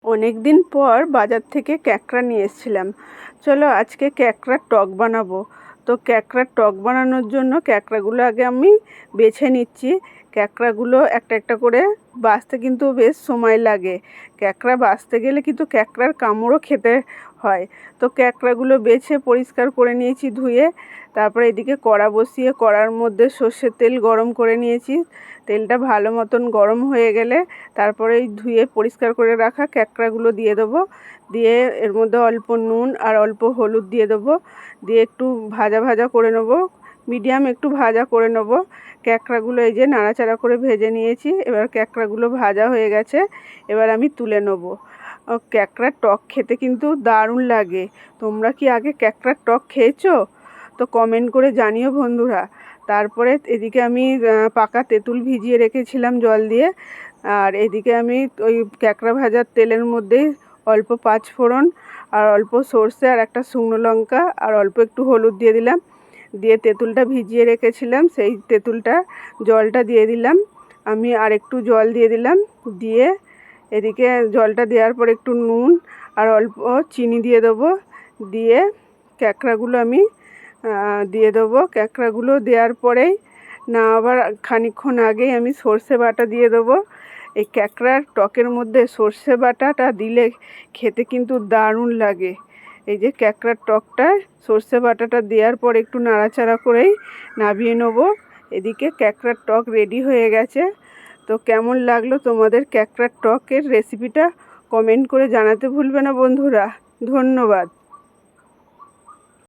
অনেক দিন পর বাজার থেকে ক্যাকড়া নিয়ে এসেছিলাম। চলো আজকে ক্যাকড়ার টক বানাবো। তো ক্যাকড়ার টক বানানোর জন্য ক্যাকড়াগুলো আগে আমি বেছে নিচ্ছি। ক্যাকড়াগুলো একটা একটা করে বাছতে কিন্তু বেশ সময় লাগে। ক্যাকড়া বাছতে গেলে কিন্তু ক্যাকড়ার কামড়ও খেতে হয়। তো ক্যাকড়াগুলো বেছে পরিষ্কার করে নিয়েছি ধুয়ে। তারপরে এদিকে কড়া বসিয়ে কড়ার মধ্যে সর্ষের তেল গরম করে নিয়েছি। তেলটা ভালো মতন গরম হয়ে গেলে তারপরে এই ধুয়ে পরিষ্কার করে রাখা ক্যাকড়াগুলো দিয়ে দেবো। দিয়ে এর মধ্যে অল্প নুন আর অল্প হলুদ দিয়ে দেবো। দিয়ে একটু ভাজা ভাজা করে নেবো, মিডিয়াম একটু ভাজা করে নেবো। ক্যাকড়াগুলো এই যে নাড়াচাড়া করে ভেজে নিয়েছি। এবার ক্যাকড়াগুলো ভাজা হয়ে গেছে, এবার আমি তুলে নেবো। ক্যাকড়ার টক খেতে কিন্তু দারুণ লাগে। তোমরা কি আগে ক্যাকড়ার টক খেয়েছো? তো কমেন্ট করে জানিও বন্ধুরা। তারপরে এদিকে আমি পাকা তেঁতুল ভিজিয়ে রেখেছিলাম জল দিয়ে। আর এদিকে আমি ওই ক্যাকড়া ভাজার তেলের মধ্যেই অল্প পাঁচফোড়ন আর অল্প সর্ষে আর একটা শুকনো লঙ্কা আর অল্প একটু হলুদ দিয়ে দিলাম। দিয়ে তেঁতুলটা ভিজিয়ে রেখেছিলাম, সেই তেঁতুলটা জলটা দিয়ে দিলাম। আমি আর একটু জল দিয়ে দিলাম। দিয়ে এদিকে জলটা দেওয়ার পর একটু নুন আর অল্প চিনি দিয়ে দেবো। দিয়ে ক্যাকড়াগুলো আমি দিয়ে দেবো। ক্যাকড়াগুলো দেওয়ার পরেই না আবার খানিকক্ষণ আগেই আমি সর্ষে বাটা দিয়ে দেবো। এই ক্যাকড়ার টকের মধ্যে সর্ষে বাটাটা দিলে খেতে কিন্তু দারুণ লাগে। এই যে ক্যাকড়ার টকটায় সর্ষে বাটাটা দেওয়ার পর একটু নাড়াচাড়া করেই নামিয়ে নেবো। এদিকে ক্যাকড়ার টক রেডি হয়ে গেছে। তো কেমন লাগলো তোমাদের ক্যাকড়ার টকের রেসিপিটা কমেন্ট করে জানাতে ভুলবে না বন্ধুরা। ধন্যবাদ।